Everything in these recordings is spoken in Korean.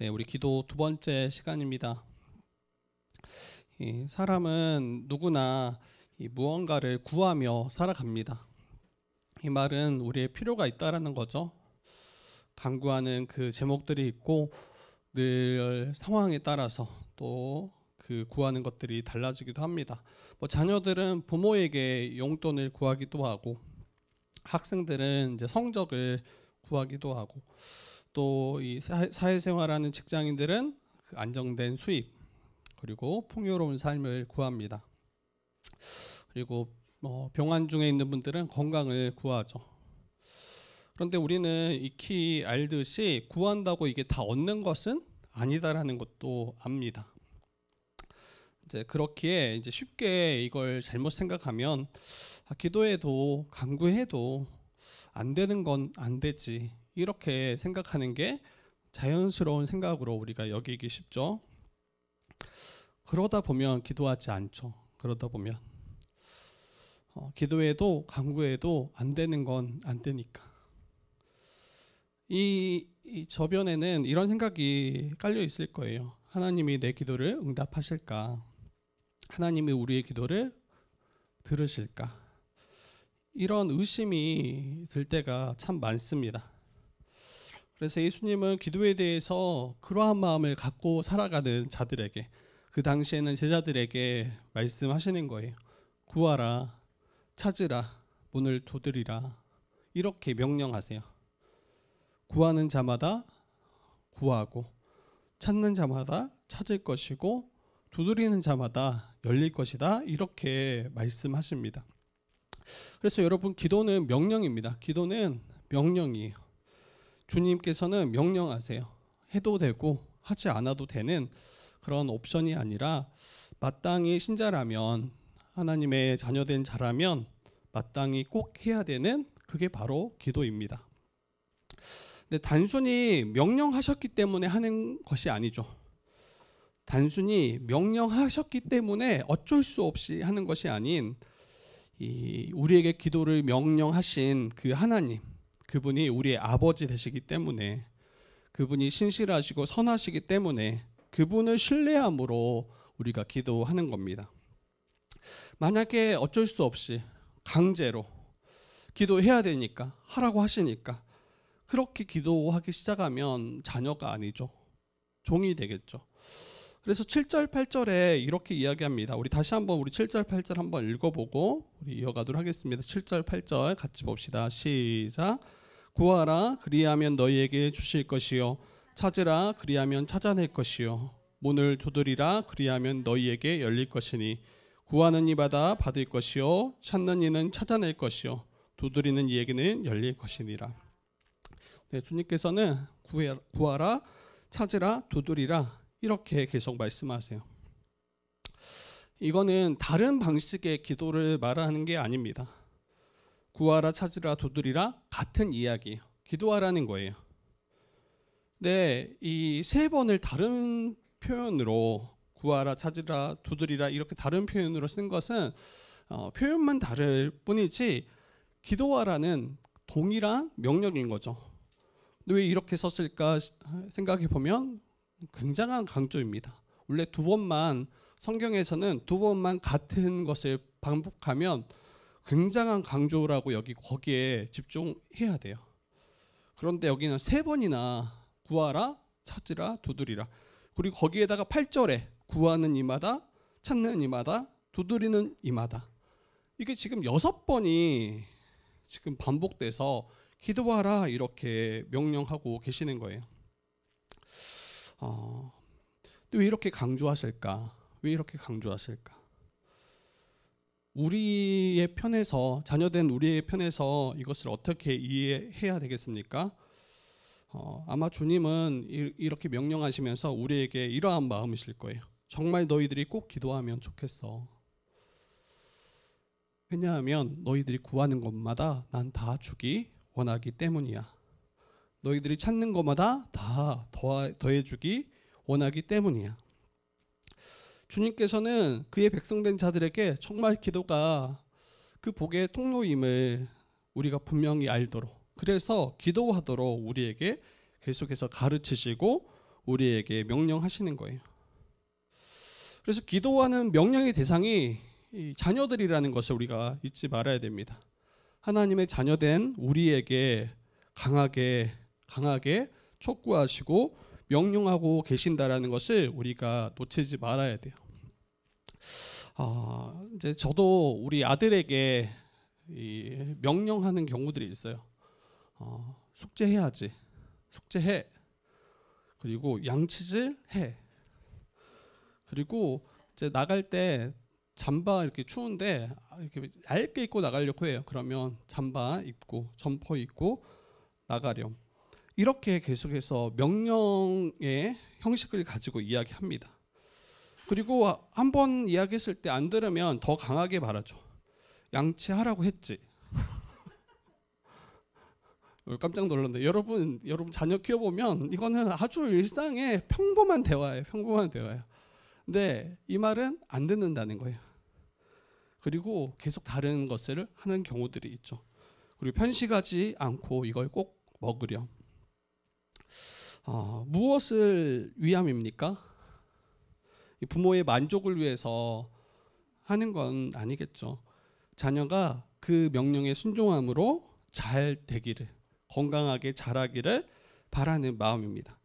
네, 우리 기도 두 번째 시간입니다. 사람은 누구나 무언가를 구하며 살아갑니다. 이 말은 우리의 필요가 있다라는 거죠. 간구하는 그 제목들이 있고 늘 상황에 따라서 또 그 구하는 것들이 달라지기도 합니다. 자녀들은 부모에게 용돈을 구하기도 하고, 학생들은 이제 성적을 구하기도 하고, 또 이 사회생활하는 직장인들은 그 안정된 수입, 그리고 풍요로운 삶을 구합니다. 그리고 병환 중에 있는 분들은 건강을 구하죠. 그런데 우리는 익히 알듯이 구한다고 이게 다 얻는 것은 아니다라는 것도 압니다. 이제 그렇기에 이제 쉽게 이걸 잘못 생각하면 기도해도 간구해도 안 되는 건 안 되지, 이렇게 생각하는 게 자연스러운 생각으로 우리가 여기기 쉽죠. 그러다 보면 기도하지 않죠. 그러다 보면 기도해도 간구해도 안 되는 건 안 되니까. 이 저변에는 이런 생각이 깔려 있을 거예요. 하나님이 내 기도를 응답하실까? 하나님이 우리의 기도를 들으실까? 이런 의심이 들 때가 참 많습니다. 그래서 예수님은 기도에 대해서 그러한 마음을 갖고 살아가는 자들에게, 그 당시에는 제자들에게 말씀하시는 거예요. 구하라, 찾으라, 문을 두드리라, 이렇게 명령하세요. 구하는 자마다 구하고, 찾는 자마다 찾을 것이고, 두드리는 자마다 열릴 것이다, 이렇게 말씀하십니다. 그래서 여러분, 기도는 명령입니다. 기도는 명령이에요. 주님께서는 명령하세요. 해도 되고 하지 않아도 되는 그런 옵션이 아니라, 마땅히 신자라면, 하나님의 자녀된 자라면 마땅히 꼭 해야 되는, 그게 바로 기도입니다. 근데 단순히 명령하셨기 때문에 하는 것이 아니죠. 단순히 명령하셨기 때문에 어쩔 수 없이 하는 것이 아닌, 우리에게 기도를 명령하신 그 하나님, 그분이 우리의 아버지 되시기 때문에, 그분이 신실하시고 선하시기 때문에 그분을 신뢰함으로 우리가 기도하는 겁니다. 만약에 어쩔 수 없이 강제로 기도해야 되니까, 하라고 하시니까 그렇게 기도하기 시작하면 자녀가 아니죠. 종이 되겠죠. 그래서 7절 8절에 이렇게 이야기합니다. 우리 다시 한번 우리 7절 8절 한번 읽어보고 우리 이어가도록 하겠습니다. 7절 8절 같이 봅시다. 시작. 구하라, 그리하면 너희에게 주실 것이요, 찾으라, 그리하면 찾아낼 것이요, 문을 두드리라, 그리하면 너희에게 열릴 것이니, 구하는 이마다 받을 것이요, 찾는 이는 찾아낼 것이요, 두드리는 이에게는 열릴 것이니라. 네, 주님께서는 구하라, 찾으라, 두드리라, 이렇게 계속 말씀하세요. 이거는 다른 방식의 기도를 말하는 게 아닙니다. 구하라, 찾으라, 두드리라, 같은 이야기예요. 기도하라는 거예요. 네, 이 세 번을 다른 표현으로, 구하라, 찾으라, 두드리라, 이렇게 다른 표현으로 쓴 것은 표현만 다를 뿐이지 기도하라는 동일한 명령인 거죠. 근데 왜 이렇게 썼을까 생각해 보면 굉장한 강조입니다. 원래 두 번만, 성경에서는 두 번만 같은 것을 반복하면 굉장한 강조라고 거기에 집중해야 돼요. 그런데 여기는 세 번이나 구하라, 찾으라, 두드리라, 그리고 거기에다가 8절에 구하는 이마다, 찾는 이마다, 두드리는 이마다, 이게 지금 6번이 지금 반복돼서 기도하라 이렇게 명령하고 계시는 거예요. 왜 이렇게 강조하실까? 왜 이렇게 강조하실까? 우리의 편에서, 자녀된 우리의 편에서 이것을 어떻게 이해해야 되겠습니까? 아마 주님은 이렇게 명령하시면서 우리에게 이러한 마음이실 거예요. 정말 너희들이 꼭 기도하면 좋겠어. 왜냐하면 너희들이 구하는 것마다 난 다 주기 원하기 때문이야. 너희들이 찾는 것마다 다 더해주기 원하기 때문이야. 주님께서는 그의 백성된 자들에게 정말 기도가 그 복의 통로임을 우리가 분명히 알도록, 그래서 기도하도록 우리에게 계속해서 가르치시고 우리에게 명령하시는 거예요. 그래서 기도하는 명령의 대상이 이 자녀들이라는 것을 우리가 잊지 말아야 됩니다. 하나님의 자녀된 우리에게 강하게 촉구하시고 명령하고 계신다라는 것을 우리가 놓치지 말아야 돼요. 이제 저도 우리 아들에게 명령하는 경우들이 있어요. 숙제해야지, 숙제해. 그리고 양치질 해. 그리고 이제 나갈 때 잠바 이렇게 추운데 이렇게 얇게 입고 나가려고 해요. 그러면 잠바 입고 점퍼 입고 나가렴. 이렇게 계속해서 명령의 형식을 가지고 이야기합니다. 그리고 한번 이야기했을 때 안 들으면 더 강하게 말하죠. 양치하라고 했지. 깜짝 놀랐는데 여러분 자녀 키워보면 이거는 아주 일상의 평범한 대화예요. 평범한 대화예요. 근데 이 말은 안 듣는다는 거예요. 그리고 계속 다른 것을 하는 경우들이 있죠. 그리고 편식하지 않고 이걸 꼭 먹으렴. 무엇을 위함입니까? 부모의 만족을 위해서 하는 건 아니겠죠. 자녀가 그 명령에 순종함으로 잘 되기를, 건강하게 자라기를 바라는 마음입니다.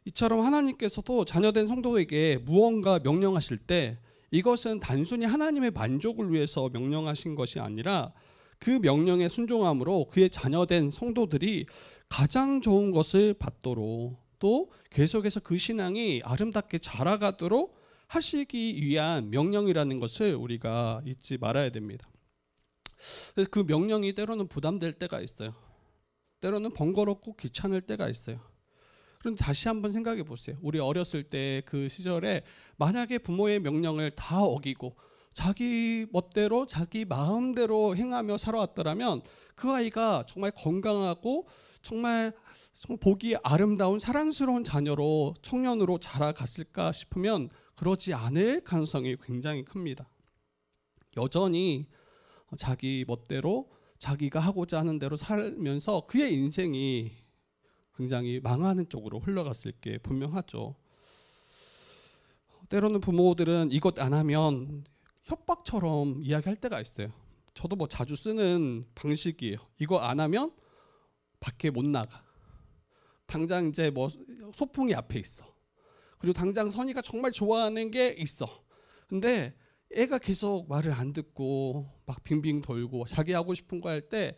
이처럼 하나님께서도 자녀된 성도에게 무언가 명령하실 때 이것은 단순히 하나님의 만족을 위해서 명령하신 것이 아니라 그 명령에 순종함으로 그의 자녀된 성도들이 가장 좋은 것을 받도록 또 계속해서 그 신앙이 아름답게 자라가도록 하시기 위한 명령이라는 것을 우리가 잊지 말아야 됩니다. 그래서 그 명령이 때로는 부담될 때가 있어요. 때로는 번거롭고 귀찮을 때가 있어요. 그런데 다시 한번 생각해 보세요. 우리 어렸을 때 그 시절에 만약에 부모의 명령을 다 어기고 자기 멋대로 자기 마음대로 행하며 살아왔더라면 그 아이가 정말 건강하고 정말 보기 아름다운 사랑스러운 자녀로 청년으로 자라갔을까 싶으면 그러지 않을 가능성이 굉장히 큽니다. 여전히 자기 멋대로 자기가 하고자 하는 대로 살면서 그의 인생이 굉장히 망하는 쪽으로 흘러갔을 게 분명하죠. 때로는 부모들은 이것 안 하면 협박처럼 이야기할 때가 있어요. 저도 뭐 자주 쓰는 방식이에요. 이거 안 하면 밖에 못 나가. 당장 이제 뭐 소풍이 앞에 있어. 그리고 당장 선이가 정말 좋아하는 게 있어. 근데 애가 계속 말을 안 듣고 막 빙빙 돌고 자기 하고 싶은 거 할 때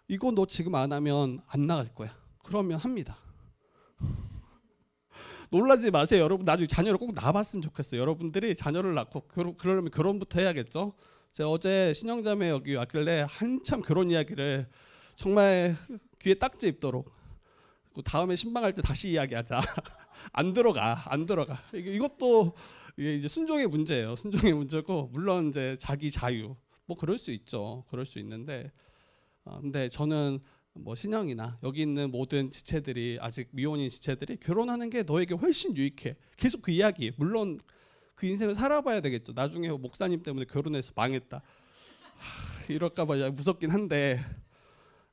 이거 너 지금 안 하면 안 나갈 거야. 그러면 합니다. 놀라지 마세요. 여러분 나중에 자녀를 꼭 낳아봤으면 좋겠어요. 여러분들이 자녀를 낳고 그러려면 결혼부터 해야겠죠. 제가 어제 신영자매 여기 왔길래 한참 결혼 이야기를 정말 귀에 딱지 입도록 다음에 신방할 때 다시 이야기하자. 안 들어가. 이것도 이제 순종의 문제예요. 순종의 문제고 물론 이제 자기 자유 뭐 그럴 수 있죠. 그럴 수 있는데 근데 저는 뭐 신영이나 여기 있는 모든 지체들이 아직 미혼인 지체들이 결혼하는 게 너에게 훨씬 유익해. 계속 그 이야기. 물론 그 인생을 살아봐야 되겠죠. 나중에 목사님 때문에 결혼해서 망했다. 이럴까봐 무섭긴 한데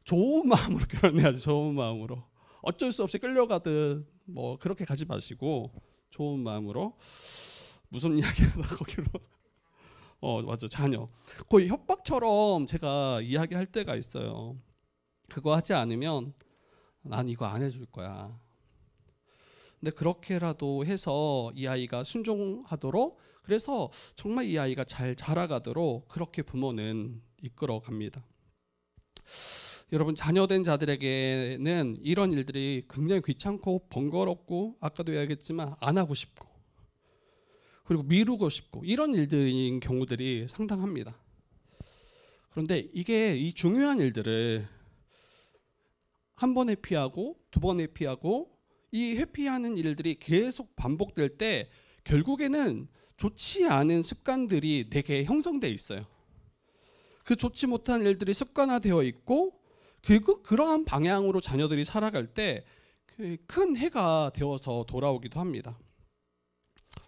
좋은 마음으로 결혼해야지. 좋은 마음으로. 어쩔 수 없이 끌려가듯 뭐 그렇게 가지 마시고 좋은 마음으로. 무슨 이야기하다 거기로. 맞아. 자녀. 거의 협박처럼 제가 이야기할 때가 있어요. 그거 하지 않으면 난 이거 안 해줄 거야. 근데 그렇게라도 해서 이 아이가 순종하도록 그래서 정말 이 아이가 잘 자라가도록 그렇게 부모는 이끌어 갑니다. 여러분 자녀된 자들에게는 이런 일들이 굉장히 귀찮고 번거롭고 아까도 이야기했지만 안 하고 싶고 그리고 미루고 싶고 이런 일들인 경우들이 상당합니다. 그런데 이게 이 중요한 일들을 한 번 회피하고 두 번 회피하고 이 회피하는 일들이 계속 반복될 때 결국에는 좋지 않은 습관들이 내게 형성돼 있어요. 그 좋지 못한 일들이 습관화되어 있고 결국 그러한 방향으로 자녀들이 살아갈 때 큰 해가 되어서 돌아오기도 합니다.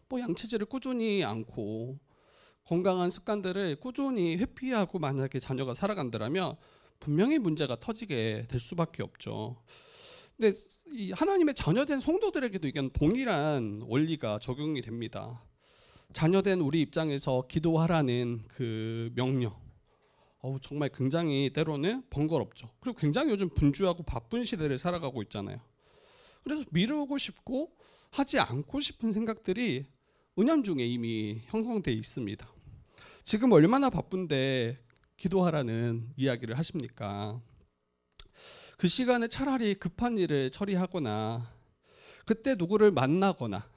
뭐 양치질을 꾸준히 않고 건강한 습관들을 꾸준히 회피하고 만약에 자녀가 살아간다면 분명히 문제가 터지게 될 수밖에 없죠. 근데 이 하나님의 자녀된 성도들에게도 이건 동일한 원리가 적용이 됩니다. 자녀된 우리 입장에서 기도하라는 그 명령, 정말 굉장히 때로는 번거롭죠. 그리고 굉장히 요즘 분주하고 바쁜 시대를 살아가고 있잖아요. 그래서 미루고 싶고 하지 않고 싶은 생각들이 은연중에 이미 형성되어 있습니다. 지금 얼마나 바쁜데 기도하라는 이야기를 하십니까? 그 시간에 차라리 급한 일을 처리하거나 그때 누구를 만나거나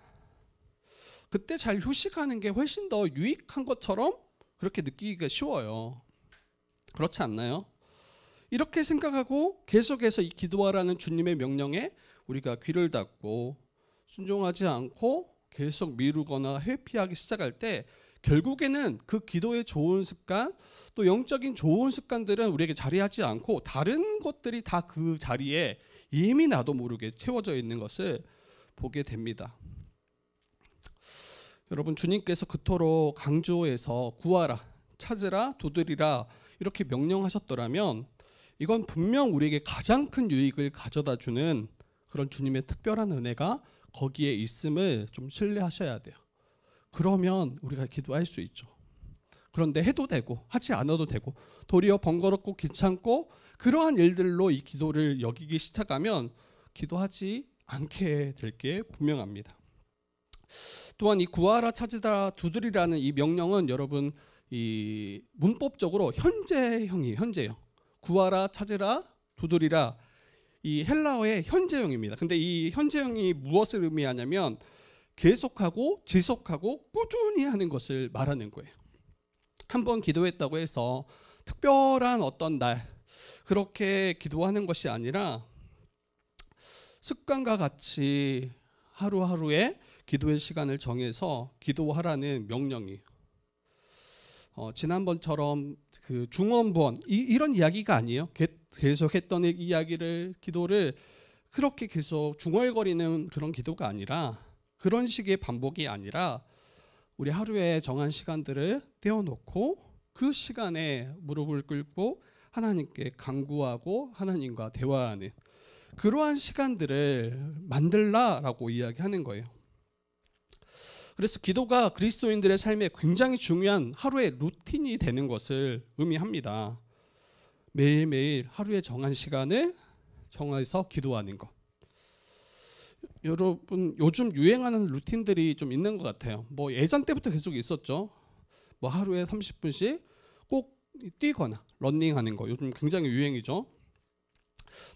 그때 잘 휴식하는 게 훨씬 더 유익한 것처럼 그렇게 느끼기가 쉬워요. 그렇지 않나요? 이렇게 생각하고 계속해서 이 기도하라는 주님의 명령에 우리가 귀를 닫고 순종하지 않고 계속 미루거나 회피하기 시작할 때 결국에는 그 기도의 좋은 습관, 또 영적인 좋은 습관들은 우리에게 자리하지 않고 다른 것들이 다 그 자리에 이미 나도 모르게 채워져 있는 것을 보게 됩니다. 여러분, 주님께서 그토록 강조해서 구하라, 찾으라, 두드리라 이렇게 명령하셨더라면 이건 분명 우리에게 가장 큰 유익을 가져다 주는 그런 주님의 특별한 은혜가 거기에 있음을 좀 신뢰하셔야 돼요. 그러면 우리가 기도할 수 있죠. 그런데 해도 되고 하지 않아도 되고 도리어 번거롭고 귀찮고 그러한 일들로 이 기도를 여기기 시작하면 기도하지 않게 될 게 분명합니다. 또한 이 구하라, 찾으라, 두드리라는 이 명령은 여러분 이 문법적으로 현재형이에요. 현재형. 구하라, 찾으라, 두드리라 이 헬라어의 현재형입니다. 근데 이 현재형이 무엇을 의미하냐면 계속하고 지속하고 꾸준히 하는 것을 말하는 거예요. 한번 기도했다고 해서 특별한 어떤 날 그렇게 기도하는 것이 아니라 습관과 같이 하루하루에 기도의 시간을 정해서 기도하라는 명령이에요. 지난번처럼 그 중언부언 이런 이야기가 아니에요. 계속했던 이야기를 기도를 그렇게 계속 중얼거리는 그런 기도가 아니라 그런 식의 반복이 아니라 우리 하루에 정한 시간들을 떼어놓고 그 시간에 무릎을 꿇고 하나님께 간구하고 하나님과 대화하는 그러한 시간들을 만들라라고 이야기하는 거예요. 그래서 기도가 그리스도인들의 삶에 굉장히 중요한 하루의 루틴이 되는 것을 의미합니다. 매일매일 하루에 정한 시간을 정해서 기도하는 것. 여러분 요즘 유행하는 루틴들이 좀 있는 것 같아요. 뭐 예전 때부터 계속 있었죠. 뭐 하루에 30분씩 꼭 뛰거나 러닝하는 거 요즘 굉장히 유행이죠.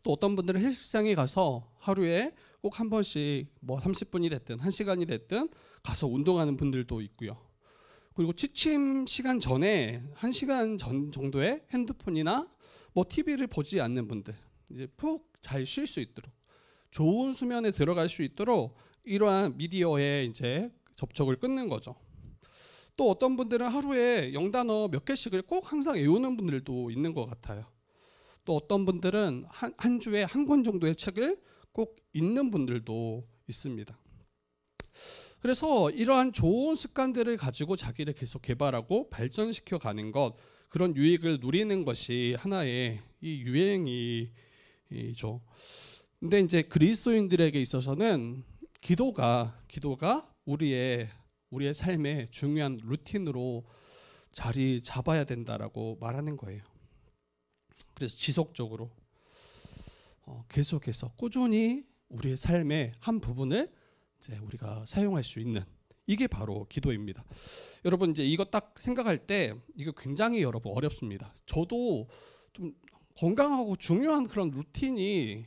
또 어떤 분들은 헬스장에 가서 하루에 꼭 한 번씩 뭐 30분이 됐든 1시간이 됐든 가서 운동하는 분들도 있고요. 그리고 취침 시간 전에 1시간 전 정도에 핸드폰이나 뭐 TV를 보지 않는 분들 이제 푹 잘 쉴 수 있도록 좋은 수면에 들어갈 수 있도록 이러한 미디어에 이제 접촉을 끊는 거죠. 또 어떤 분들은 하루에 영단어 몇 개씩을 꼭 항상 외우는 분들도 있는 것 같아요. 또 어떤 분들은 한 주에 한 권 정도의 책을 꼭 읽는 분들도 있습니다. 그래서 이러한 좋은 습관들을 가지고 자기를 계속 개발하고 발전시켜 가는 것, 그런 유익을 누리는 것이 하나의 이 유행이죠. 근데 이제 그리스도인들에게 있어서는 기도가 우리의 삶의 중요한 루틴으로 자리 잡아야 된다라고 말하는 거예요. 그래서 지속적으로 계속해서 꾸준히 우리의 삶의 한 부분을 이제 우리가 사용할 수 있는 이게 바로 기도입니다. 여러분 이제 이거 딱 생각할 때 이거 굉장히 여러분 어렵습니다. 저도 좀 건강하고 중요한 그런 루틴이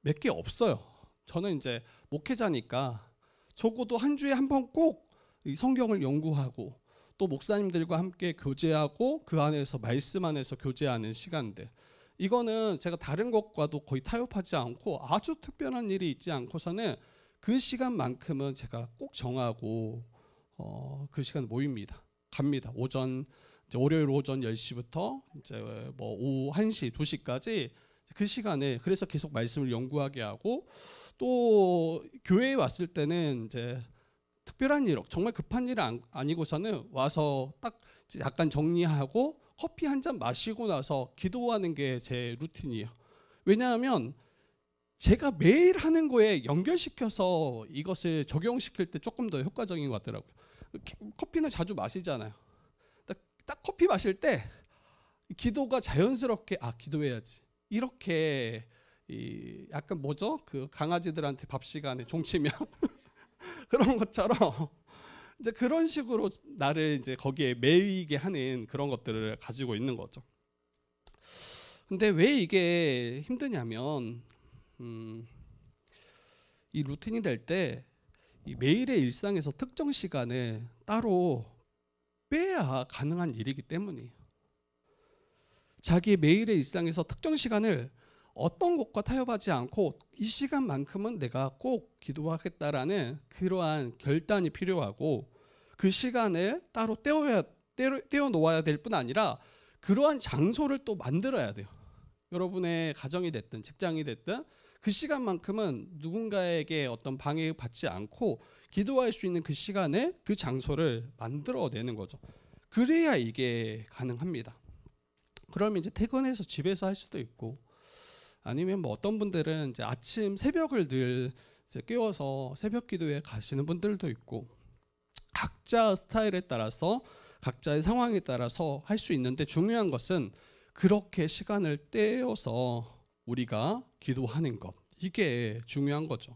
몇 개 없어요. 저는 이제 목회자니까 적어도 한 주에 한 번 꼭 성경을 연구하고 또 목사님들과 함께 교제하고 그 안에서 말씀 안에서 교제하는 시간들, 이거는 제가 다른 것과도 거의 타협하지 않고 아주 특별한 일이 있지 않고서는 그 시간만큼은 제가 꼭 정하고 그 시간 모입니다. 갑니다. 오전 이제 월요일 오전 10시부터 이제 뭐 오후 1시, 2시까지 그 시간에 그래서 계속 말씀을 연구하게 하고 또 교회에 왔을 때는 이제 특별한 일, 정말 급한 일 아니고서는 와서 딱 약간 정리하고 커피 한 잔 마시고 나서 기도하는 게 제 루틴이에요. 왜냐하면 제가 매일 하는 거에 연결시켜서 이것을 적용시킬 때 조금 더 효과적인 것 같더라고요. 커피는 자주 마시잖아요. 딱 커피 마실 때 기도가 자연스럽게 기도해야지. 이렇게 약간 뭐죠? 그 강아지들한테 밥 시간에 종치면 그런 것처럼 이제 그런 식으로 나를 이제 거기에 매이게 하는 그런 것들을 가지고 있는 거죠. 근데 왜 이게 힘드냐면 이 루틴이 될 때 이 매일의 일상에서 특정 시간을 따로 빼야 가능한 일이기 때문이에요. 자기 매일의 일상에서 특정 시간을 어떤 것과 타협하지 않고 이 시간만큼은 내가 꼭 기도하겠다라는 그러한 결단이 필요하고, 그 시간을 따로 떼어 놓아야 될 뿐 아니라 그러한 장소를 또 만들어야 돼요. 여러분의 가정이 됐든 직장이 됐든 그 시간만큼은 누군가에게 어떤 방해 받지 않고 기도할 수 있는 그 시간에 그 장소를 만들어내는 거죠. 그래야 이게 가능합니다. 그러면 이제 퇴근해서 집에서 할 수도 있고, 아니면 뭐 어떤 분들은 이제 아침 새벽을 늘 이제 깨워서 새벽 기도에 가시는 분들도 있고, 각자 스타일에 따라서 각자의 상황에 따라서 할 수 있는데, 중요한 것은 그렇게 시간을 떼어서 우리가 기도하는 것, 이게 중요한 거죠.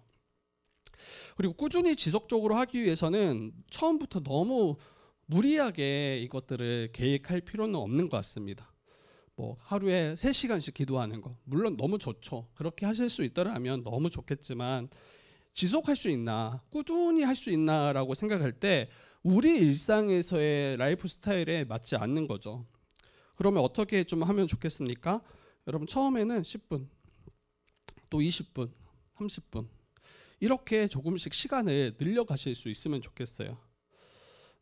그리고 꾸준히 지속적으로 하기 위해서는 처음부터 너무 무리하게 이것들을 계획할 필요는 없는 것 같습니다. 뭐 하루에 3시간씩 기도하는 거 물론 너무 좋죠. 그렇게 하실 수 있더라면 너무 좋겠지만, 지속할 수 있나, 꾸준히 할 수 있나라고 생각할 때 우리 일상에서의 라이프 스타일에 맞지 않는 거죠. 그러면 어떻게 좀 하면 좋겠습니까? 여러분, 처음에는 10분, 또 20분, 30분 이렇게 조금씩 시간을 늘려가실 수 있으면 좋겠어요.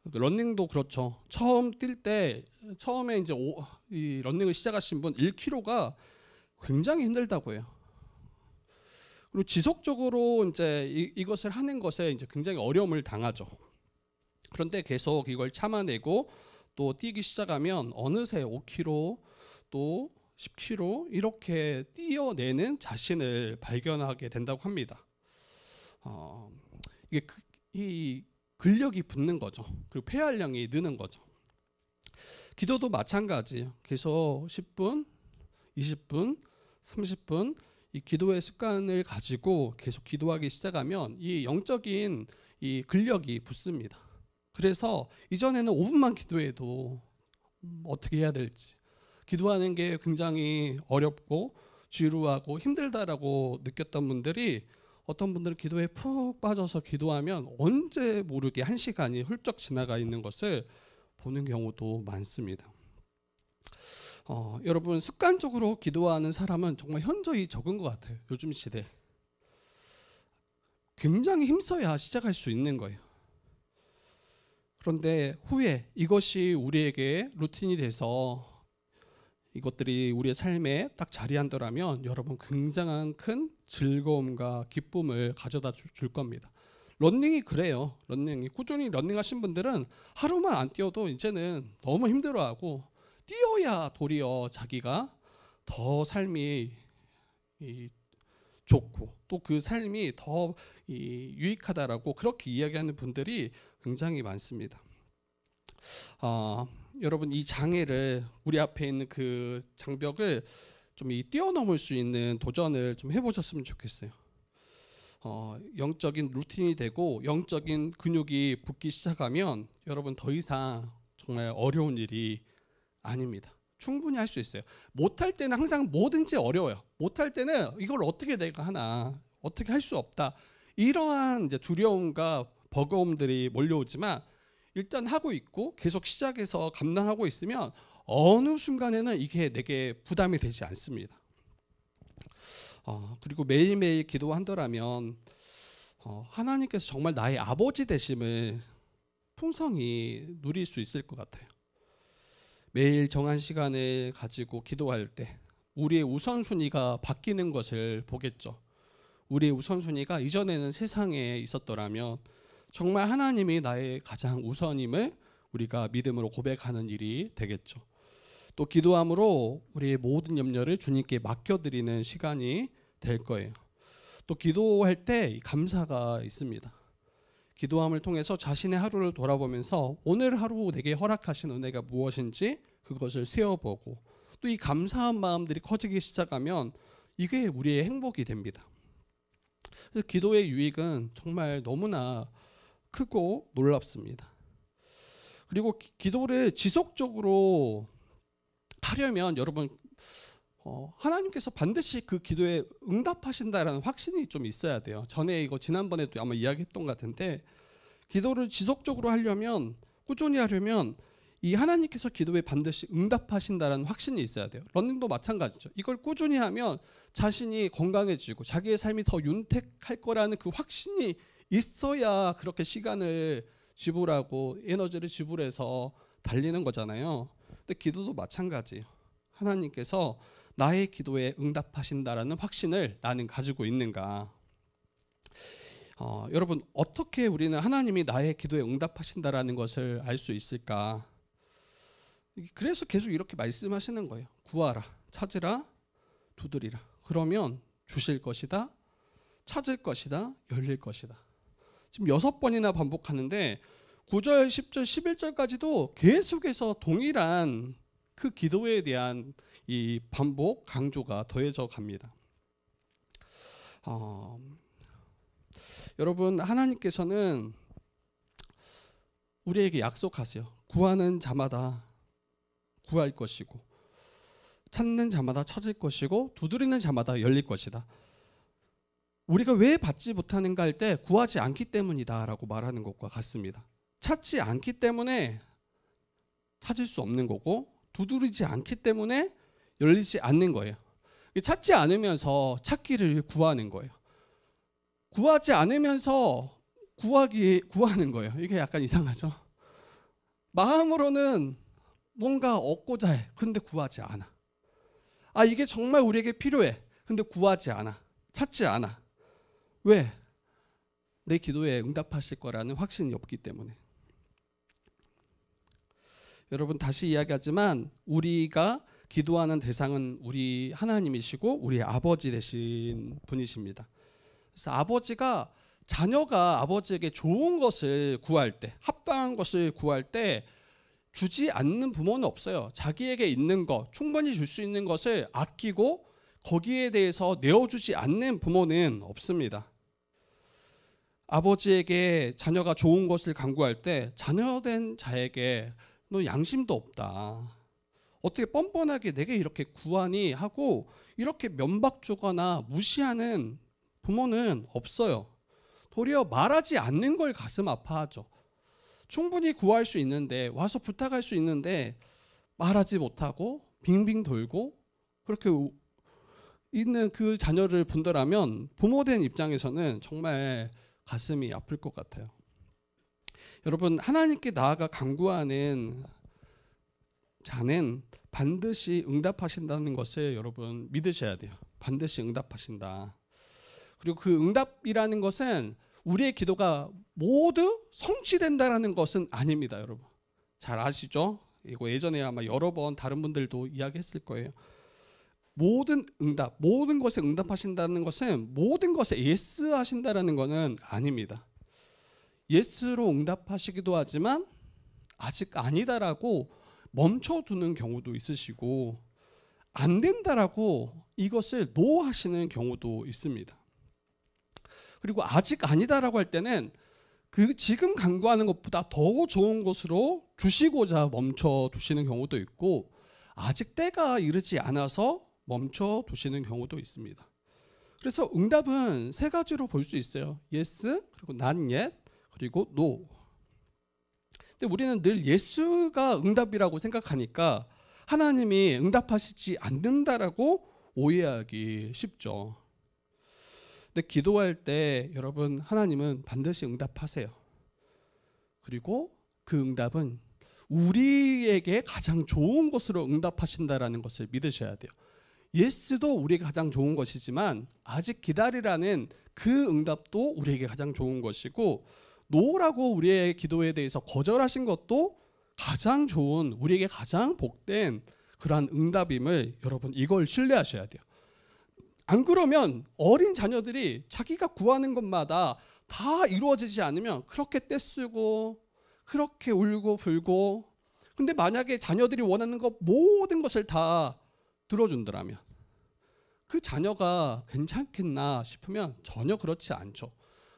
러닝도 그렇죠. 처음 뛸 때, 처음에 이제 이 러닝을 시작하신 분 1km가 굉장히 힘들다고 해요. 그리고 지속적으로 이제 이것을 하는 것에 이제 굉장히 어려움을 당하죠. 그런데 계속 이걸 참아내고 또 뛰기 시작하면 어느새 5km 또 10km 이렇게 뛰어내는 자신을 발견하게 된다고 합니다. 이게 이 근력이 붙는 거죠. 그리고 폐활량이 느는 거죠. 기도도 마찬가지예요. 계속 10분, 20분, 30분 이 기도의 습관을 가지고 계속 기도하기 시작하면 이 영적인 이 근력이 붙습니다. 그래서 이전에는 5분만 기도해도 어떻게 해야 될지, 기도하는 게 굉장히 어렵고 지루하고 힘들다라고 느꼈던 분들이, 어떤 분들은 기도에 푹 빠져서 기도하면 언제 모르게 1시간이 훌쩍 지나가 있는 것을 보는 경우도 많습니다. 여러분, 습관적으로 기도하는 사람은 정말 현저히 적은 것 같아요. 요즘 시대 굉장히 힘써야 시작할 수 있는 거예요. 그런데 후에 이것이 우리에게 루틴이 돼서 이것들이 우리의 삶에 딱 자리한다면 여러분, 굉장한 큰 즐거움과 기쁨을 가져다 줄 겁니다. 러닝이 그래요. 러닝이 꾸준히 러닝하신 분들은 하루만 안 뛰어도 이제는 너무 힘들어하고, 뛰어야 도리어 자기가 더 삶이 좋고 또 그 삶이 더 유익하다라고 그렇게 이야기하는 분들이 굉장히 많습니다. 여러분, 이 장애를, 우리 앞에 있는 그 장벽을 좀 뛰어넘을 수 있는 도전을 좀 해보셨으면 좋겠어요. 영적인 루틴이 되고 영적인 근육이 붙기 시작하면 여러분, 더 이상 정말 어려운 일이 아닙니다. 충분히 할 수 있어요. 못할 때는 항상 뭐든지 어려워요. 못할 때는 이걸 어떻게 내가 하나, 어떻게 할 수 없다, 이러한 이제 두려움과 버거움들이 몰려오지만, 일단 하고 있고 계속 시작해서 감당하고 있으면 어느 순간에는 이게 내게 부담이 되지 않습니다. 그리고 매일매일 기도한다면 하나님께서 정말 나의 아버지 되심을 풍성히 누릴 수 있을 것 같아요. 매일 정한 시간을 가지고 기도할 때 우리의 우선순위가 바뀌는 것을 보겠죠. 우리의 우선순위가 이전에는 세상에 있었더라면 정말 하나님이 나의 가장 우선임을 우리가 믿음으로 고백하는 일이 되겠죠. 또 기도함으로 우리의 모든 염려를 주님께 맡겨드리는 시간이 될 거예요. 또 기도할 때 감사가 있습니다. 기도함을 통해서 자신의 하루를 돌아보면서 오늘 하루 내게 허락하신 은혜가 무엇인지 그것을 세어보고 또 이 감사한 마음들이 커지기 시작하면 이게 우리의 행복이 됩니다. 그래서 기도의 유익은 정말 너무나 크고 놀랍습니다. 그리고 기도를 지속적으로 하려면 여러분 하나님께서 반드시 그 기도에 응답하신다라는 확신이 좀 있어야 돼요. 전에 이거 지난번에도 아마 이야기했던 것 같은데 기도를 지속적으로 하려면 꾸준히 하려면 이 하나님께서 기도에 반드시 응답하신다라는 확신이 있어야 돼요. 러닝도 마찬가지죠. 이걸 꾸준히 하면 자신이 건강해지고 자기의 삶이 더 윤택할 거라는 그 확신이 있어야 그렇게 시간을 지불하고 에너지를 지불해서 달리는 거잖아요. 근데 기도도 마찬가지예요. 하나님께서 나의 기도에 응답하신다라는 확신을 나는 가지고 있는가? 여러분 어떻게 우리는 하나님이 나의 기도에 응답하신다라는 것을 알 수 있을까? 그래서 계속 이렇게 말씀하시는 거예요. 구하라, 찾으라, 두드리라. 그러면 주실 것이다, 찾을 것이다, 열릴 것이다. 지금 6번이나 반복하는데 9절, 10절, 11절까지도 계속해서 동일한 그 기도에 대한 이 반복, 강조가 더해져 갑니다. 여러분 하나님께서는 우리에게 약속하세요. 구하는 자마다 구할 것이고 찾는 자마다 찾을 것이고 두드리는 자마다 열릴 것이다. 우리가 왜 받지 못하는가 할 때 구하지 않기 때문이다 라고 말하는 것과 같습니다. 찾지 않기 때문에 찾을 수 없는 거고 두드리지 않기 때문에 열리지 않는 거예요. 찾지 않으면서 찾기를 구하는 거예요. 구하지 않으면서 구하는 거예요. 이게 약간 이상하죠. 마음으로는 뭔가 얻고자 해. 근데 구하지 않아. 이게 정말 우리에게 필요해. 근데 구하지 않아. 찾지 않아. 왜? 내 기도에 응답하실 거라는 확신이 없기 때문에. 여러분 다시 이야기하지만 우리가 기도하는 대상은 우리 하나님이시고 우리 아버지 되신 분이십니다. 그래서 아버지가 자녀가 아버지에게 좋은 것을 구할 때, 합당한 것을 구할 때 주지 않는 부모는 없어요. 자기에게 있는 것, 충분히 줄 수 있는 것을 아끼고 거기에 대해서 내어주지 않는 부모는 없습니다. 아버지에게 자녀가 좋은 것을 간구할 때 자녀된 자에게 너 양심도 없다. 어떻게 뻔뻔하게 내게 이렇게 구하니 하고 이렇게 면박 주거나 무시하는 부모는 없어요. 도리어 말하지 않는 걸 가슴 아파하죠. 충분히 구할 수 있는데 와서 부탁할 수 있는데 말하지 못하고 빙빙 돌고 그렇게 있는 그 자녀를 본다라면 부모된 입장에서는 정말 가슴이 아플 것 같아요. 여러분 하나님께 나아가 간구하는 자는 반드시 응답하신다는 것을 여러분 믿으셔야 돼요. 반드시 응답하신다. 그리고 그 응답이라는 것은 우리의 기도가 모두 성취된다라는 것은 아닙니다. 여러분 잘 아시죠? 이거 예전에 아마 여러 번 다른 분들도 이야기했을 거예요. 모든 응답, 모든 것에 응답하신다는 것은 모든 것에 예스 하신다라는 것은 아닙니다. 예스로 응답하시기도 하지만 아직 아니다라고 멈춰두는 경우도 있으시고 안 된다라고 이것을 노 하시는 경우도 있습니다. 그리고 아직 아니다라고 할 때는 그 지금 간구하는 것보다 더 좋은 것으로 주시고자 멈춰두시는 경우도 있고 아직 때가 이르지 않아서 멈춰두시는 경우도 있습니다. 그래서 응답은 세 가지로 볼 수 있어요. yes, 그리고 not yet, 그리고 no. 근데 우리는 늘 예스가 응답이라고 생각하니까 하나님이 응답하시지 않는다라고 오해하기 쉽죠. 근데 기도할 때 여러분 하나님은 반드시 응답하세요. 그리고 그 응답은 우리에게 가장 좋은 것으로 응답하신다라는 것을 믿으셔야 돼요. 예스도 우리에게 가장 좋은 것이지만 아직 기다리라는 그 응답도 우리에게 가장 좋은 것이고 노라고 우리의 기도에 대해서 거절하신 것도 가장 좋은 우리에게 가장 복된 그러한 응답임을 여러분 이걸 신뢰하셔야 돼요. 안 그러면 어린 자녀들이 자기가 구하는 것마다 다 이루어지지 않으면 그렇게 떼쓰고 그렇게 울고 불고, 근데 만약에 자녀들이 원하는 것 모든 것을 다 들어준다면 그 자녀가 괜찮겠나 싶으면 전혀 그렇지 않죠.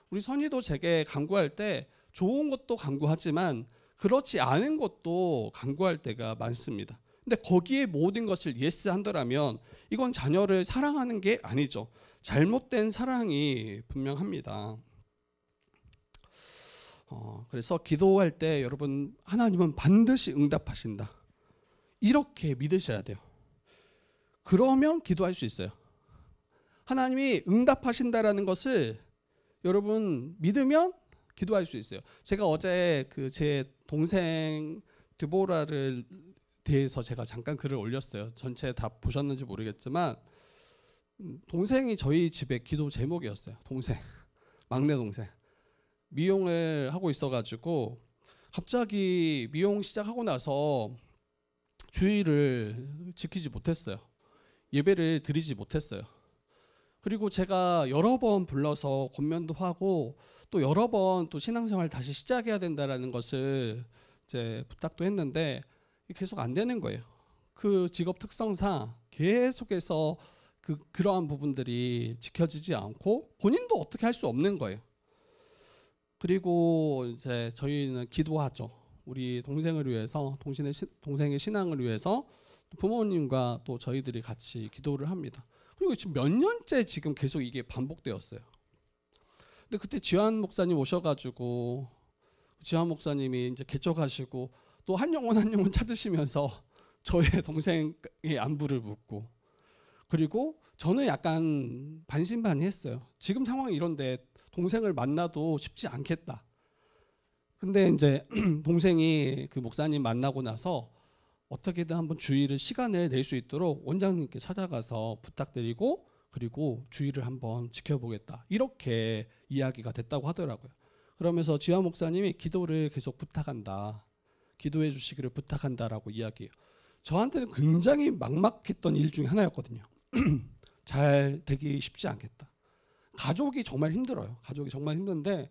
우리 선희도 제게 간구할 때 좋은 것도 간구하지만 그렇지 않은 것도 간구할 때가 많습니다. 근데 거기에 모든 것을 예스 한다면 이건 자녀를 사랑하는 게 아니죠. 잘못된 사랑이 분명합니다. 그래서 기도할 때 여러분, 하나님은 반드시 응답하신다, 이렇게 믿으셔야 돼요. 그러면 기도할 수 있어요. 하나님이 응답하신다라는 것을 여러분 믿으면 기도할 수 있어요. 제가 어제 제 동생 드보라를 대해서 제가 잠깐 글을 올렸어요. 전체 다 보셨는지 모르겠지만 동생이 저희 집의 기도 제목이었어요. 동생, 막내 동생. 미용을 하고 있어가지고 갑자기 미용 시작하고 나서 주의를 지키지 못했어요. 예배를 드리지 못했어요. 그리고 제가 여러 번 불러서 권면도 하고 또 여러 번 또 신앙생활 다시 시작해야 된다라는 것을 이제 부탁도 했는데 계속 안 되는 거예요. 그 직업 특성상 계속해서 그러한 부분들이 지켜지지 않고 본인도 어떻게 할 수 없는 거예요. 그리고 이제 저희는 기도하죠. 우리 동생을 위해서, 동생의 신앙을 위해서 부모님과 또 저희들이 같이 기도를 합니다. 그리고 지금 몇 년째 지금 계속 이게 반복되었어요. 근데 그때 지환 목사님 오셔가지고 지환 목사님이 이제 개척하시고 또 한 영혼 한 영혼 찾으시면서 저의 동생의 안부를 묻고, 그리고 저는 약간 반신반의했어요. 지금 상황이 이런데 동생을 만나도 쉽지 않겠다. 근데 이제 동생이 그 목사님 만나고 나서 어떻게든 한번 주의를 시간을 낼 수 있도록 원장님께 찾아가서 부탁드리고 그리고 주의를 한번 지켜보겠다, 이렇게 이야기가 됐다고 하더라고요. 그러면서 지화 목사님이 기도를 계속 부탁한다, 기도해 주시기를 부탁한다라고 이야기해요. 저한테는 굉장히 막막했던 일 중에 하나였거든요. 잘 되기 쉽지 않겠다. 가족이 정말 힘들어요. 가족이 정말 힘든데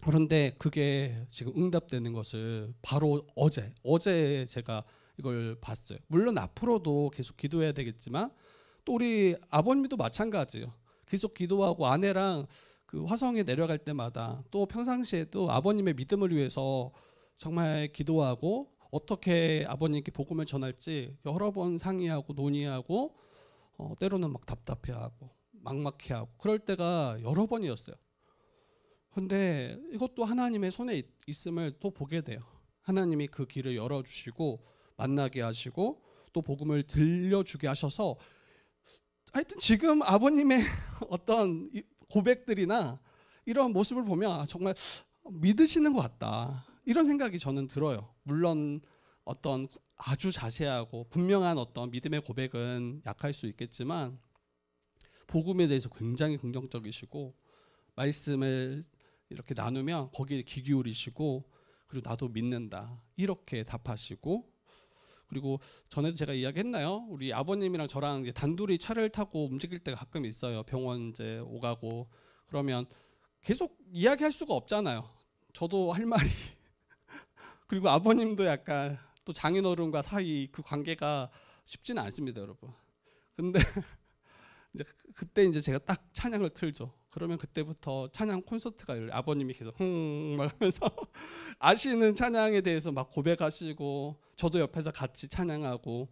그런데 그게 지금 응답되는 것을 바로 어제 제가 이걸 봤어요. 물론 앞으로도 계속 기도해야 되겠지만 또 우리 아버님도 마찬가지예요. 계속 기도하고 아내랑 그 화성에 내려갈 때마다 또 평상시에도 아버님의 믿음을 위해서 정말 기도하고 어떻게 아버님께 복음을 전할지 여러 번 상의하고 논의하고 때로는 막 답답해하고 막막해하고 그럴 때가 여러 번이었어요. 근데 이것도 하나님의 손에 있음을 또 보게 돼요. 하나님이 그 길을 열어주시고 만나게 하시고 또 복음을 들려주게 하셔서 하여튼 지금 아버님의 어떤 고백들이나 이런 모습을 보면 정말 믿으시는 것 같다, 이런 생각이 저는 들어요. 물론 어떤 아주 자세하고 분명한 어떤 믿음의 고백은 약할 수 있겠지만 복음에 대해서 굉장히 긍정적이시고 말씀을 이렇게 나누면 거기에 귀 기울이시고 그리고 나도 믿는다, 이렇게 답하시고, 그리고 전에도 제가 이야기했나요? 우리 아버님이랑 저랑 이제 단둘이 차를 타고 움직일 때가 가끔 있어요. 병원 이제 오가고 그러면 계속 이야기할 수가 없잖아요. 저도 할 말이 그리고 아버님도 약간 또 장인어른과 사이 그 관계가 쉽지는 않습니다, 여러분. 근데 이제 그때 이제 제가 딱 찬양을 틀죠. 그러면 그때부터 찬양 콘서트가 아버님이 계속 막 하면서 아시는 찬양에 대해서 막 고백하시고 저도 옆에서 같이 찬양하고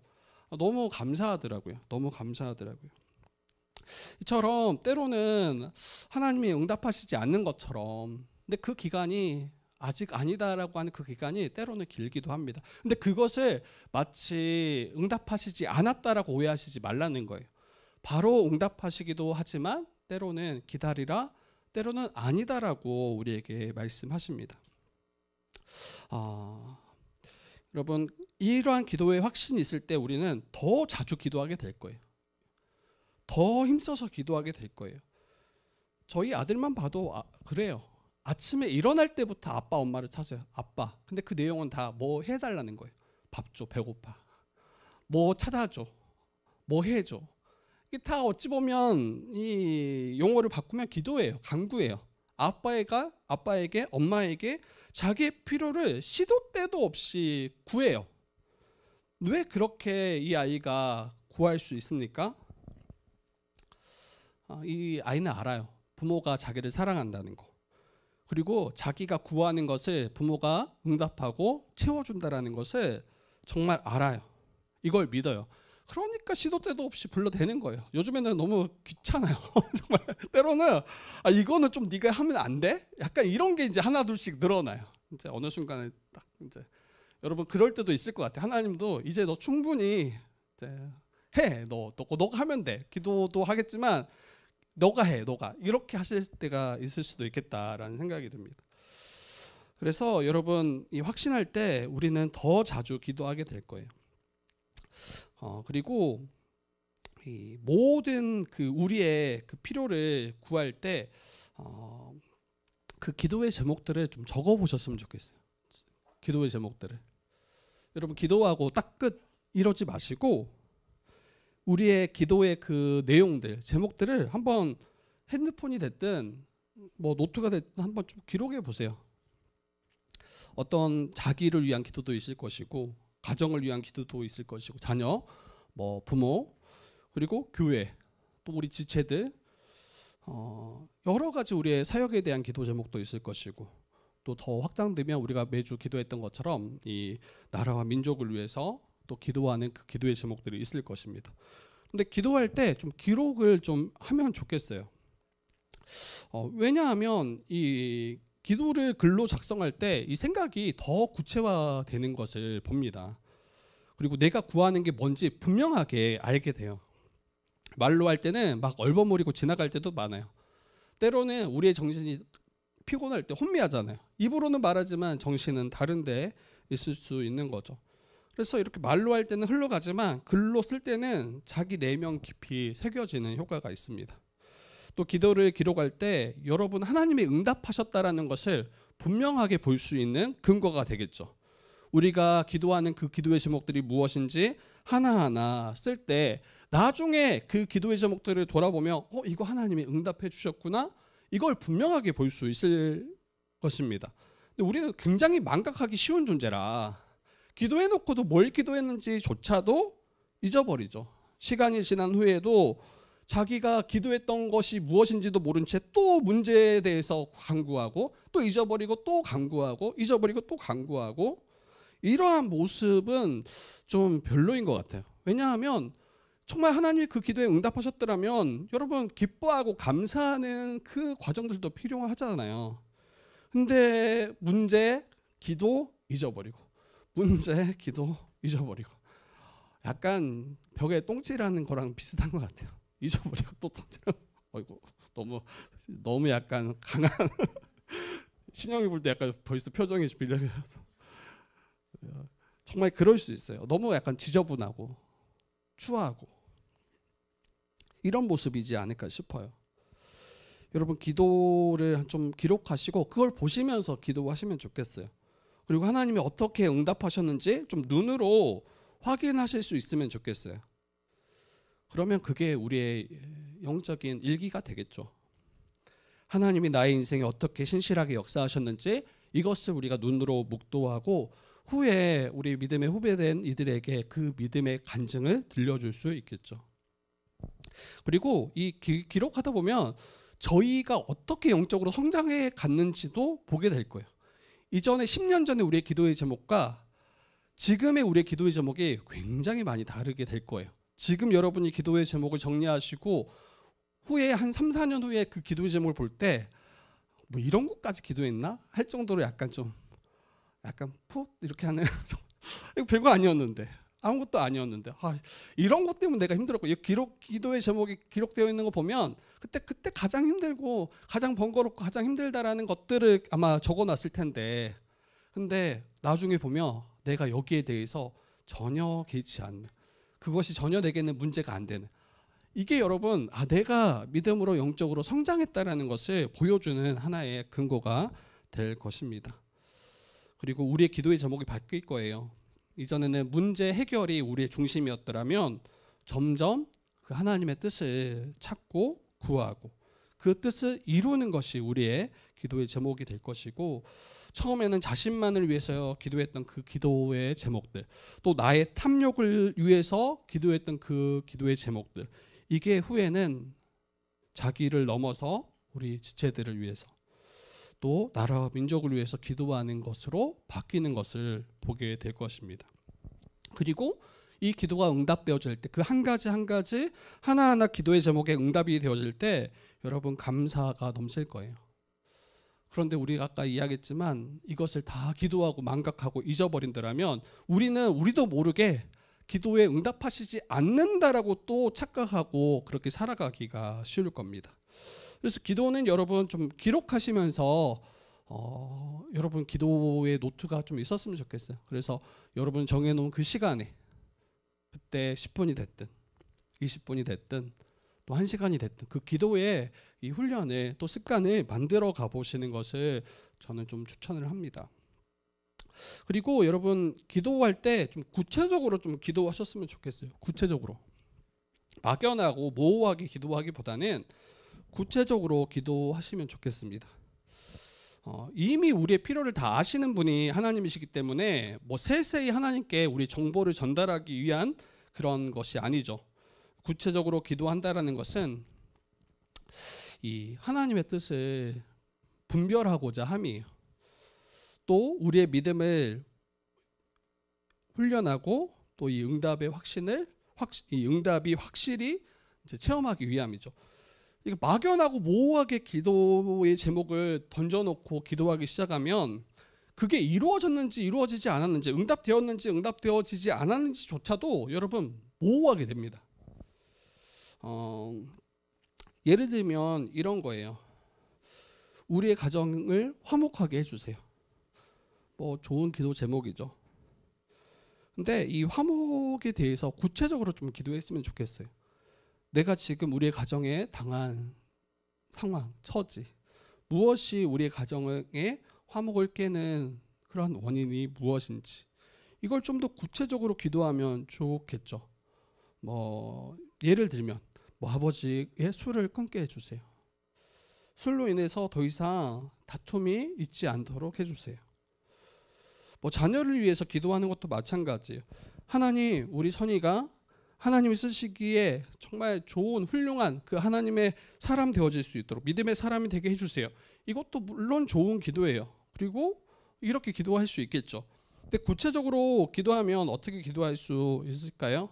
너무 감사하더라고요. 너무 감사하더라고요. 이처럼 때로는 하나님이 응답하시지 않는 것처럼, 근데 그 기간이 아직 아니다라고 하는 그 기간이 때로는 길기도 합니다. 근데 그것을 마치 응답하시지 않았다라고 오해하시지 말라는 거예요. 바로 응답하시기도 하지만 때로는 기다리라, 때로는 아니다라고 우리에게 말씀하십니다. 여러분, 이러한 기도의 확신이 있을 때 우리는 더 자주 기도하게 될 거예요. 더 힘써서 기도하게 될 거예요. 저희 아들만 봐도 그래요. 아침에 일어날 때부터 아빠 엄마를 찾아요. 아빠. 근데 그 내용은 다 뭐 해달라는 거예요. 밥 줘, 배고파. 뭐 찾아줘, 뭐 해줘. 이게 다 어찌 보면 이 용어를 바꾸면 기도예요. 간구예요. 아빠에게 엄마에게 자기의 필요를 시도 때도 없이 구해요. 왜 그렇게 이 아이가 구할 수 있습니까? 이 아이는 알아요. 부모가 자기를 사랑한다는 거. 그리고 자기가 구하는 것을 부모가 응답하고 채워준다는 것을 정말 알아요. 이걸 믿어요. 그러니까 시도 때도 없이 불러대는 거예요. 요즘에는 너무 귀찮아요. 정말 때로는 이거는 좀 네가 하면 안 돼? 약간 이런 게 이제 하나 둘씩 늘어나요. 이제 어느 순간에 딱 이제 여러분 그럴 때도 있을 것 같아요. 하나님도 이제 너 충분히 이제 해. 너가 하면 돼. 기도도 하겠지만 너가 해. 너가 이렇게 하실 때가 있을 수도 있겠다라는 생각이 듭니다. 그래서 여러분 이 확신할 때 우리는 더 자주 기도하게 될 거예요. 그리고 이 모든 그 우리의 그 필요를 구할 때 그 기도의 제목들을 좀 적어 보셨으면 좋겠어요. 기도의 제목들을. 여러분 기도하고 딱 끝 이러지 마시고 우리의 기도의 그 내용들, 제목들을 한번 핸드폰이 됐든 뭐 노트가 됐든 한번 좀 기록해 보세요. 어떤 자기를 위한 기도도 있을 것이고 가정을 위한 기도도 있을 것이고 자녀, 뭐 부모, 그리고 교회, 또 우리 지체들 여러 가지 우리의 사역에 대한 기도 제목도 있을 것이고 또 더 확장되면 우리가 매주 기도했던 것처럼 이 나라와 민족을 위해서 또 기도하는 그 기도의 제목들이 있을 것입니다. 근데 기도할 때 좀 기록을 좀 하면 좋겠어요. 왜냐하면 이 기도를 글로 작성할 때 이 생각이 더 구체화되는 것을 봅니다. 그리고 내가 구하는 게 뭔지 분명하게 알게 돼요. 말로 할 때는 막 얼버무리고 지나갈 때도 많아요. 때로는 우리의 정신이 피곤할 때 혼미하잖아요. 입으로는 말하지만 정신은 다른 데 있을 수 있는 거죠. 그래서 이렇게 말로 할 때는 흘러가지만 글로 쓸 때는 자기 내면 깊이 새겨지는 효과가 있습니다. 또 기도를 기록할 때 여러분 하나님이 응답하셨다라는 것을 분명하게 볼 수 있는 근거가 되겠죠. 우리가 기도하는 그 기도의 제목들이 무엇인지 하나하나 쓸 때 나중에 그 기도의 제목들을 돌아보면 이거 하나님이 응답해 주셨구나. 이걸 분명하게 볼 수 있을 것입니다. 근데 우리는 굉장히 망각하기 쉬운 존재라 기도해놓고도 뭘 기도했는지조차도 잊어버리죠. 시간이 지난 후에도 자기가 기도했던 것이 무엇인지도 모른 채 또 문제에 대해서 간구하고 또 잊어버리고 또 간구하고 잊어버리고 또 간구하고 이러한 모습은 좀 별로인 것 같아요. 왜냐하면 정말 하나님이 그 기도에 응답하셨더라면 여러분 기뻐하고 감사하는 그 과정들도 필요하잖아요. 근데 문제, 기도 잊어버리고 문제, 기도 잊어버리고 약간 벽에 똥칠하는 거랑 비슷한 것 같아요. 잊어버리고 또 똥칠하고 어이구 너무 약간 강한 신영이 볼 때 약간 벌써 표정이 빌려서 정말 그럴 수 있어요. 너무 약간 지저분하고 추하고 이런 모습이지 않을까 싶어요. 여러분 기도를 좀 기록하시고 그걸 보시면서 기도하시면 좋겠어요. 그리고 하나님이 어떻게 응답하셨는지 좀 눈으로 확인하실 수 있으면 좋겠어요. 그러면 그게 우리의 영적인 일기가 되겠죠. 하나님이 나의 인생에 어떻게 신실하게 역사하셨는지 이것을 우리가 눈으로 묵도하고 후에 우리 믿음의 후배된 이들에게 그 믿음의 간증을 들려줄 수 있겠죠. 그리고 이 기록하다 보면 저희가 어떻게 영적으로 성장해 갔는지도 보게 될 거예요. 이전에 10년 전에 우리의 기도의 제목과 지금의 우리의 기도의 제목이 굉장히 많이 다르게 될 거예요. 지금 여러분이 기도의 제목을 정리하시고 후에 한 3, 4년 후에 그 기도의 제목을 볼 때 뭐 이런 것까지 기도했나? 할 정도로 약간 푹 이렇게 하는 이거 별거 아니었는데 아무것도 아니었는데 이런 것 때문에 내가 힘들었고 기도의 제목이 기록되어 있는 거 보면 그때 가장 힘들고 가장 번거롭고 가장 힘들다라는 것들을 아마 적어놨을 텐데 근데 나중에 보면 내가 여기에 대해서 전혀 개의치 않는 그것이 전혀 내게는 문제가 안 되는 이게 여러분 내가 믿음으로 영적으로 성장했다라는 것을 보여주는 하나의 근거가 될 것입니다. 그리고 우리의 기도의 제목이 바뀔 거예요. 이전에는 문제 해결이 우리의 중심이었더라면 점점 그 하나님의 뜻을 찾고 구하고 그 뜻을 이루는 것이 우리의 기도의 제목이 될 것이고, 처음에는 자신만을 위해서 기도했던 그 기도의 제목들, 또 나의 탐욕을 위해서 기도했던 그 기도의 제목들, 이게 후에는 자기를 넘어서 우리 지체들을 위해서 또 나라와 민족을 위해서 기도하는 것으로 바뀌는 것을 보게 될 것입니다. 그리고 이 기도가 응답되어질 때, 그 한 가지 한 가지 하나하나 기도의 제목에 응답이 되어질 때 여러분 감사가 넘칠 거예요. 그런데 우리가 아까 이야기했지만 이것을 다 기도하고 망각하고 잊어버린다면 우리도 모르게 기도에 응답하시지 않는다라고 또 착각하고 그렇게 살아가기가 쉬울 겁니다. 그래서 기도는 여러분 좀 기록하시면서 여러분 기도의 노트가 좀 있었으면 좋겠어요. 그래서 여러분 정해놓은 그 시간에, 그때 10분이 됐든 20분이 됐든 또 1시간이 됐든 그 기도의 이 훈련을 또 습관을 만들어 가보시는 것을 저는 좀 추천을 합니다. 그리고 여러분 기도할 때 좀 구체적으로 좀 기도하셨으면 좋겠어요. 구체적으로 막연하고 모호하게 기도하기보다는 구체적으로 기도하시면 좋겠습니다. 이미 우리의 필요를 다 아시는 분이 하나님이시기 때문에 뭐 세세히 하나님께 우리 정보를 전달하기 위한 그런 것이 아니죠. 구체적으로 기도한다라는 것은 이 하나님의 뜻을 분별하고자 함이에요. 또 우리의 믿음을 훈련하고 또 이 응답의 이 응답이 확실히 이제 체험하기 위함이죠. 이거 막연하고 모호하게 기도의 제목을 던져놓고 기도하기 시작하면 그게 이루어졌는지 이루어지지 않았는지, 응답되었는지 응답되어지지 않았는지조차도 여러분 모호하게 됩니다. 예를 들면 이런 거예요. 우리의 가정을 화목하게 해주세요. 뭐 좋은 기도 제목이죠. 근데 이 화목에 대해서 구체적으로 좀 기도했으면 좋겠어요. 내가 지금 우리의 가정에 당한 상황, 처지, 무엇이 우리의 가정에 화목을 깨는 그런 원인이 무엇인지, 이걸 좀 더 구체적으로 기도하면 좋겠죠. 뭐 예를 들면 뭐 아버지의 술을 끊게 해주세요. 술로 인해서 더 이상 다툼이 있지 않도록 해주세요. 뭐 자녀를 위해서 기도하는 것도 마찬가지예요. 하나님, 우리 선이가 하나님이 쓰시기에 정말 좋은 훌륭한 그 하나님의 사람 되어질 수 있도록 믿음의 사람이 되게 해주세요. 이것도 물론 좋은 기도예요. 그리고 이렇게 기도할 수 있겠죠. 근데 구체적으로 기도하면 어떻게 기도할 수 있을까요?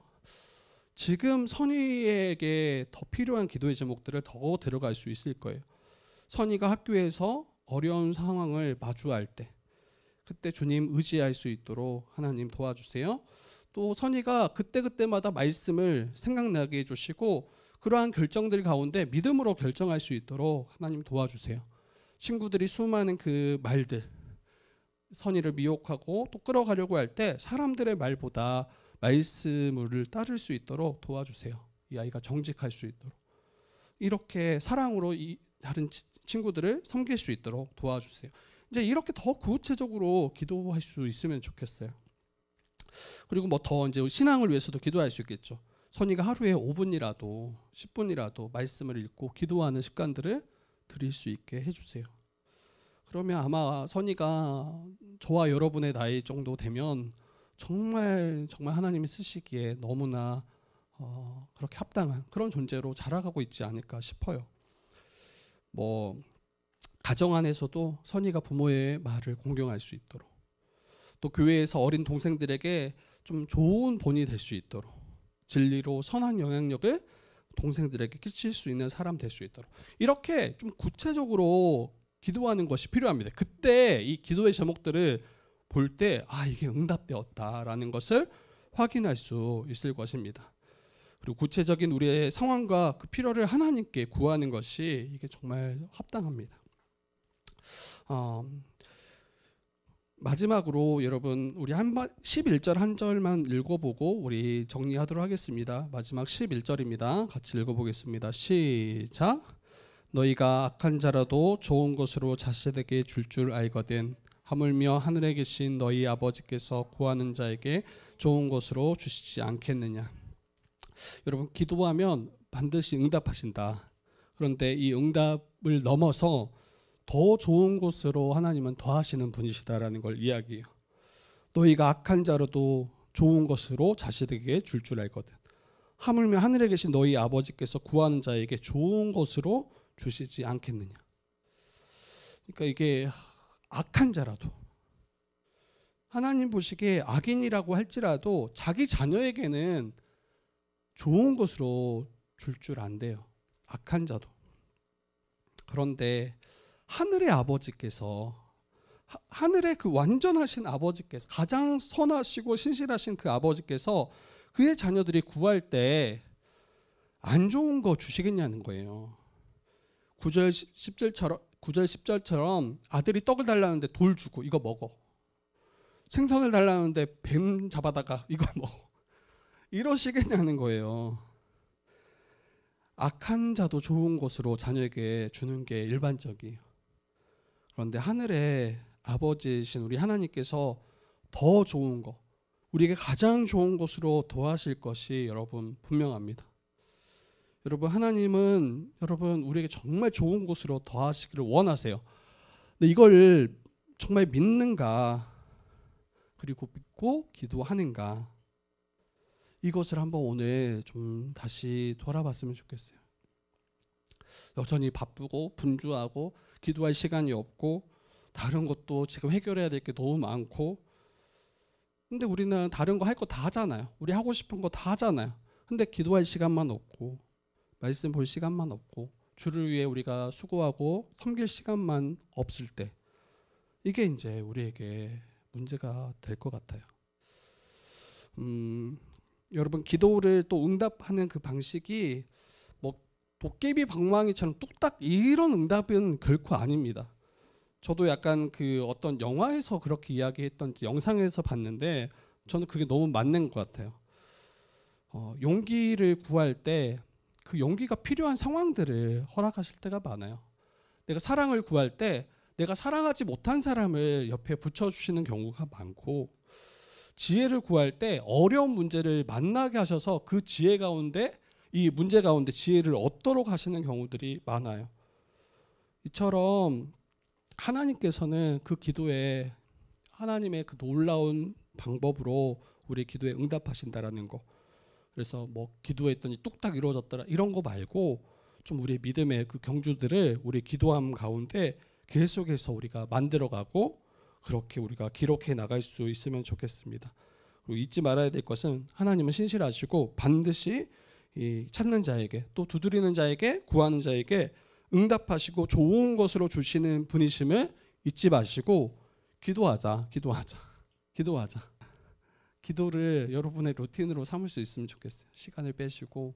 지금 선이에게 더 필요한 기도의 제목들을 더 들어갈 수 있을 거예요. 선이가 학교에서 어려운 상황을 마주할 때, 그때 주님 의지할 수 있도록 하나님 도와주세요. 또 선이가 그때그때마다 말씀을 생각나게 해주시고 그러한 결정들 가운데 믿음으로 결정할 수 있도록 하나님 도와주세요. 친구들이 수많은 그 말들, 선이를 미혹하고 또 끌어가려고 할 때 사람들의 말보다 말씀을 따를 수 있도록 도와주세요. 이 아이가 정직할 수 있도록, 이렇게 사랑으로 이 다른 친구들을 섬길 수 있도록 도와주세요. 이제 이렇게 더 구체적으로 기도할 수 있으면 좋겠어요. 그리고 뭐 더 이제 신앙을 위해서도 기도할 수 있겠죠. 선이가 하루에 5분이라도 10분이라도 말씀을 읽고 기도하는 습관들을 들일 수 있게 해주세요. 그러면 아마 선이가 저와 여러분의 나이 정도 되면 정말 하나님이 쓰시기에 너무나 그렇게 합당한 그런 존재로 자라가고 있지 않을까 싶어요. 뭐 가정 안에서도 선이가 부모의 말을 공경할 수 있도록, 또 교회에서 어린 동생들에게 좀 좋은 본이 될 수 있도록, 진리로 선한 영향력을 동생들에게 끼칠 수 있는 사람 될 수 있도록, 이렇게 좀 구체적으로 기도하는 것이 필요합니다. 그때 이 기도의 제목들을 볼 때 이게 응답되었다라는 것을 확인할 수 있을 것입니다. 그리고 구체적인 우리의 상황과 그 필요를 하나님께 구하는 것이 이게 정말 합당합니다. 마지막으로 여러분 우리 11절 한 절만 읽어보고 우리 정리하도록 하겠습니다. 마지막 11절입니다. 같이 읽어보겠습니다. 시작. 너희가 악한 자라도 좋은 것으로 자식에게 줄 알거든 하물며 하늘에 계신 너희 아버지께서 구하는 자에게 좋은 것으로 주시지 않겠느냐. 여러분 기도하면 반드시 응답하신다. 그런데 이 응답을 넘어서 더 좋은 곳으로 하나님은 더하시는 분이시다라는 걸 이야기해요. 너희가 악한 자로도 좋은 것으로 자식에게 줄 알거든. 하물며 하늘에 계신 너희 아버지께서 구하는 자에게 좋은 것으로 주시지 않겠느냐. 그러니까 이게 악한 자라도 하나님 보시기에 악인이라고 할지라도 자기 자녀에게는 좋은 것으로 줄 안 돼요. 악한 자도. 그런데 하늘의 아버지께서, 하늘의 그 완전하신 아버지께서, 가장 선하시고 신실하신 그 아버지께서 그의 자녀들이 구할 때 안 좋은 거 주시겠냐는 거예요. 9절 10절처럼 아들이 떡을 달라는데 돌 주고 이거 먹어. 생선을 달라는데 뱀 잡아다가 이거 먹어. 이러시겠냐는 거예요. 악한 자도 좋은 것으로 자녀에게 주는 게 일반적이에요. 그런데 하늘의 아버지이신 우리 하나님께서 더 좋은 것, 우리에게 가장 좋은 것으로 더하실 것이 여러분 분명합니다. 여러분 하나님은 여러분 우리에게 정말 좋은 것으로 더하시기를 원하세요. 근데 이걸 정말 믿는가, 그리고 믿고 기도하는가, 이것을 한번 오늘 좀 다시 돌아봤으면 좋겠어요. 여전히 바쁘고 분주하고 기도할 시간이 없고 다른 것도 지금 해결해야 될 게 너무 많고, 근데 우리는 다른 거 할 거 다 하잖아요. 우리 하고 싶은 거 다 하잖아요. 근데 기도할 시간만 없고 말씀 볼 시간만 없고 주를 위해 우리가 수고하고 섬길 시간만 없을 때, 이게 이제 우리에게 문제가 될 것 같아요. 여러분 기도를 또 응답하는 그 방식이 뭐 도깨비 방망이처럼 뚝딱 이런 응답은 결코 아닙니다. 저도 약간 그 어떤 영화에서 그렇게 이야기했던지 영상에서 봤는데 저는 그게 너무 맞는 것 같아요. 용기를 구할 때 그 용기가 필요한 상황들을 허락하실 때가 많아요. 내가 사랑을 구할 때 내가 사랑하지 못한 사람을 옆에 붙여주시는 경우가 많고, 지혜를 구할 때 어려운 문제를 만나게 하셔서 그 지혜 가운데, 이 문제 가운데 지혜를 얻도록 하시는 경우들이 많아요. 이처럼 하나님께서는 그 기도에 하나님의 그 놀라운 방법으로 우리 기도에 응답하신다라는 거. 그래서 뭐 기도했더니 뚝딱 이루어졌더라 이런 거 말고 좀 우리의 믿음의 그 경주들을 우리 기도함 가운데 계속해서 우리가 만들어가고 그렇게 우리가 기록해 나갈 수 있으면 좋겠습니다. 그리고 잊지 말아야 될 것은 하나님은 신실하시고 반드시 이 찾는 자에게, 또 두드리는 자에게, 구하는 자에게 응답하시고 좋은 것으로 주시는 분이심을 잊지 마시고 기도하자. 기도를 여러분의 루틴으로 삼을 수 있으면 좋겠어요. 시간을 빼시고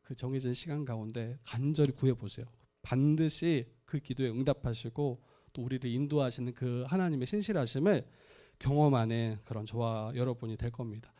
그 정해진 시간 가운데 간절히 구해보세요. 반드시 그 기도에 응답하시고 또 우리를 인도하시는 그 하나님의 신실하심을 경험하는 그런 저와 여러분이 될 겁니다.